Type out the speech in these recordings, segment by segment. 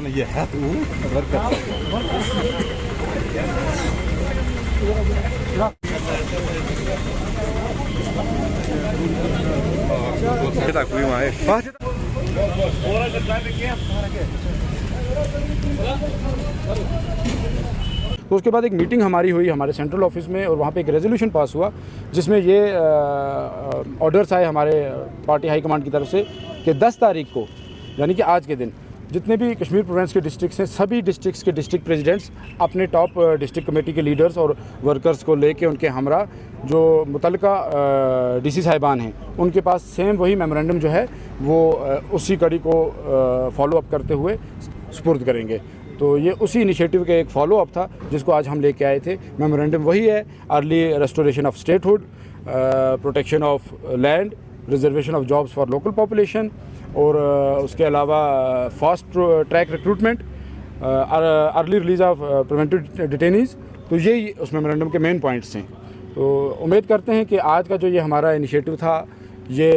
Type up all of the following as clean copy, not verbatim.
Bana ye hat kita kui mai تو اس کے بعد ایک میٹنگ ہماری ہوئی ہمارے سینٹرل آفس میں اور وہاں پہ ایک ریزولوشن پاس ہوا جس میں یہ آرڈرز آئے ہمارے پارٹی ہائی کمانڈ کی طرف سے کہ 10 تاریخ کو یعنی کہ آج کے دن جتنے بھی کشمیر پروونس کے ڈسٹرکٹس ہیں سبھی ڈسٹرکٹس کے ڈسٹرکٹ پریزیڈنٹس اپنے ٹاپ ڈسٹرکٹ کمیٹی کے لیڈرز اور ورکرز کو لے کے ان کے ہمراہ جو متعلقہ ڈی سی صاحبان ہیں ان کے پاس سیم وہی میمورنڈم جو ہے وہ اسی کڑی کو فالو اپ کرتے ہوئے سپرد کریں گے. تو یہ اسی انیشیٹو کا ایک فالو اپ تھا جس کو آج ہم لے کے آئے تھے. میمورنڈم وہی ہے: early restoration of statehood, protection of land, reservation of jobs for local population, اور اس کے علاوہ fast track recruitment, early release of preventive detainees. تو یہی اس میمورنڈم کے مین پوائنٹس ہیں. تو امید کرتے ہیں کہ آج کا جو یہ ہمارا انیشیٹو تھا یہ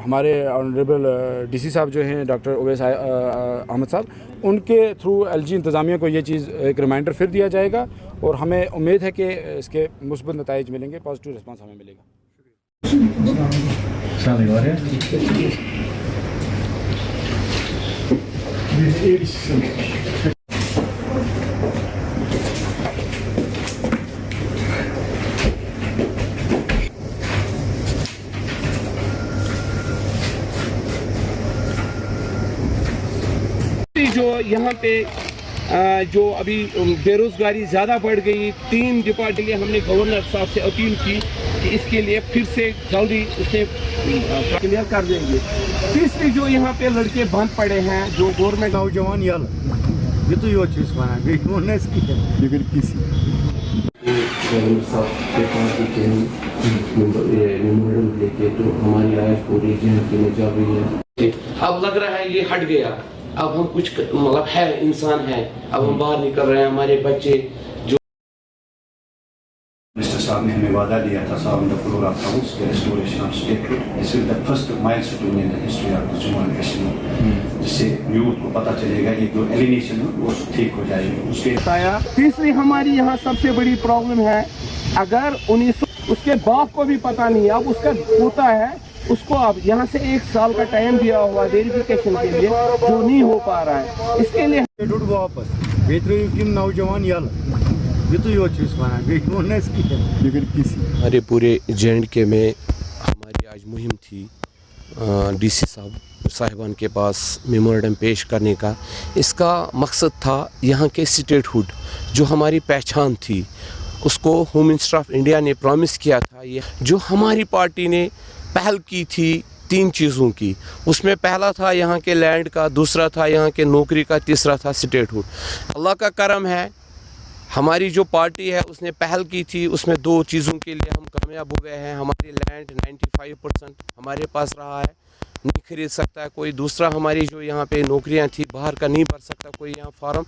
ہمارے آنریبل ڈی سی صاحب جو ہیں ڈاکٹر اویس احمد صاحب ان کے تھرو ایل جی انتظامیہ کو یہ چیز ایک ریمائنڈر پھر دیا جائے گا اور ہمیں امید ہے کہ اس کے مثبت نتائج ملیں گے، پازیٹیو رسپانس ہمیں ملے گا. جو یہاں پہ جو ابھی بے روزگاری زیادہ بڑھ گئی، 3 ڈپارٹمنٹ کے لیے ہم نے گورنر صاحب سے اپیل کی کہ اس کے لیے پھر سے جلدی اسے کلیئر کر دیں گے. تیسری جو یہاں پہ لڑکے بند پڑے ہیں جو گورنمنٹ نوجوان یل یہ تو یہ چیز بنا اگر کسی گورنر صاحب کے پاس میمورنڈم لے کے تو ہماری آواز پوری جہاں میں جا رہی ہے. اب لگ رہا ہے یہ ہٹ گیا، اب ہم کچھ مطلب ہے انسان ہے، اب ہم باہر نکل رہے ہیں. ہمارے بچے جو مسٹر صاحب نے ہمیں وعدہ دیا تھا صاحب دا فلور آف ہاؤس کے restoration of statehood, this is the first milestone in the history of Jammu and Kashmir, جس سے یوتھ کو پتہ چلے گا یہ جو ایلینیشن ہے وہ ٹھیک ہو جائے گی. اس کے بتایا. تیسری ہماری یہاں سب سے بڑی پرابلم ہے، اگر 1900 اس کے باپ کو بھی پتہ نہیں، اب اس کا پوتا ہے، اس کو اب یہاں سے 1 سال کا ٹائم دیا ہوا ویریفیکیشن کے لیے جو نہیں ہو پا رہا ہے. اس کے لیے واپس بیتر نوجوان یل یہ تو یہ چیز بنا اگر کسی ہمارے پورے JNK میں ہماری آج مہم تھی ڈی سی صاحبان کے پاس میمورنڈم پیش کرنے کا. اس کا مقصد تھا یہاں کے اسٹیٹ ہوڈ جو ہماری پہچان تھی اس کو ہوم منسٹر آف انڈیا نے پرومس کیا تھا. یہ جو ہماری پارٹی نے پہل کی تھی 3 چیزوں کی، اس میں پہلا تھا یہاں کے لینڈ کا، دوسرا تھا یہاں کے نوکری کا، تیسرا تھا اسٹیٹ ہوڈ. اللہ کا کرم ہے ہماری جو پارٹی ہے اس نے پہل کی تھی، اس میں 2 چیزوں کے لیے ہم کامیاب ہوئے ہیں. ہماری لینڈ 95% ہمارے پاس رہا ہے، نہیں خرید سکتا ہے کوئی. دوسرا ہماری جو یہاں پہ نوکریاں تھیں باہر کا نہیں بھر سکتا کوئی یہاں فارم.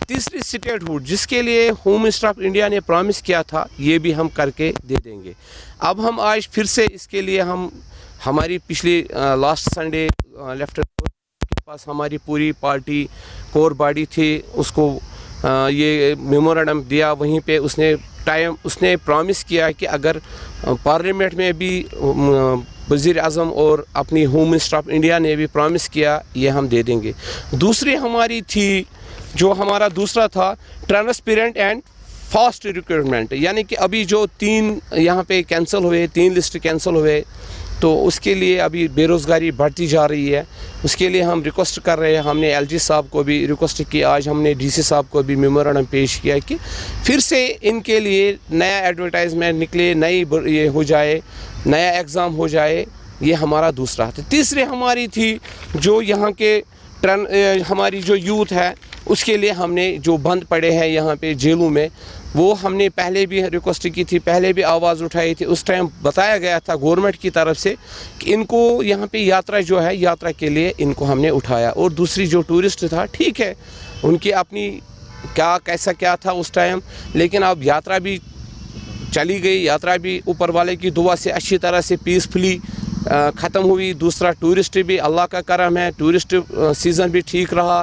تیسری اسٹیٹ ہوڈ جس کے لیے ہوم منسٹر آف انڈیا نے پرومس کیا تھا یہ بھی ہم کر کے دے دیں گے. اب ہم آج پھر سے اس کے لیے ہماری پچھلی لاسٹ سنڈے لیفٹیننٹ کے پاس ہماری پوری پارٹی کور باڈی تھی، اس کو یہ میمورنڈم دیا. وہیں پہ اس نے پرومس کیا کہ اگر پارلیمنٹ میں بھی وزیر اعظم اور اپنی ہوم منسٹر آف انڈیا نے بھی پرومس کیا یہ ہم دے دیں گے. دوسری ہماری تھی جو ہمارا دوسرا تھا ٹرانسپیرنٹ اینڈ فاسٹ ریکروٹمنٹ، یعنی کہ ابھی جو 3 یہاں پہ کینسل ہوئے، 3 لسٹ کینسل ہوئے، تو اس کے لیے ابھی بے روزگاری بڑھتی جا رہی ہے. اس کے لیے ہم ریکویسٹ کر رہے ہیں، ہم نے ایل جی صاحب کو بھی ریکویسٹ کی، آج ہم نے ڈی سی صاحب کو بھی میمورنڈم پیش کیا کہ پھر سے ان کے لیے نیا ایڈورٹائزمنٹ نکلے، نئی یہ ہو جائے، نیا ایگزام ہو جائے. یہ ہمارا دوسرا تھا. تیسری ہماری تھی جو یہاں کے ہماری جو یوتھ ہے اس کے لیے ہم نے جو بند پڑے ہیں یہاں پہ جیلوں میں، وہ ہم نے پہلے بھی ریکویسٹ کی تھی، پہلے بھی آواز اٹھائی تھی. اس ٹائم بتایا گیا تھا گورنمنٹ کی طرف سے کہ ان کو یہاں پہ یاترا جو ہے، یاترا کے لیے ان کو ہم نے اٹھایا. اور دوسری جو ٹورسٹ تھا، ٹھیک ہے ان کی اپنی کیسا کیا تھا اس ٹائم، لیکن اب یاترا بھی چلی گئی. یاترا بھی اوپر والے کی دعا سے اچھی طرح سے پیسفلی ختم ہوئی. دوسرا ٹورسٹ بھی اللہ کا کرم ہے، ٹورسٹ سیزن بھی ٹھیک رہا.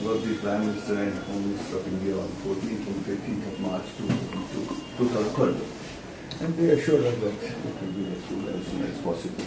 was the Prime Minister and Home Minister of India on 14th and 15th of March 2012, and they assured us that it will be restored as soon as possible.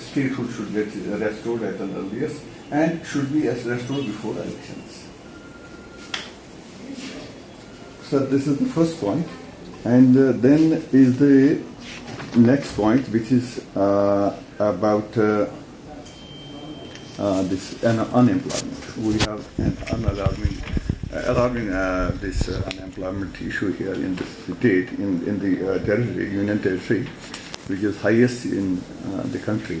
statehood should get restored at an earliest and should be restored before elections. So this is the first point, and then is the next point, which is about this unemployment. We have an alarming this unemployment issue here in the state, in the territory, Union Territory, which is highest in the country.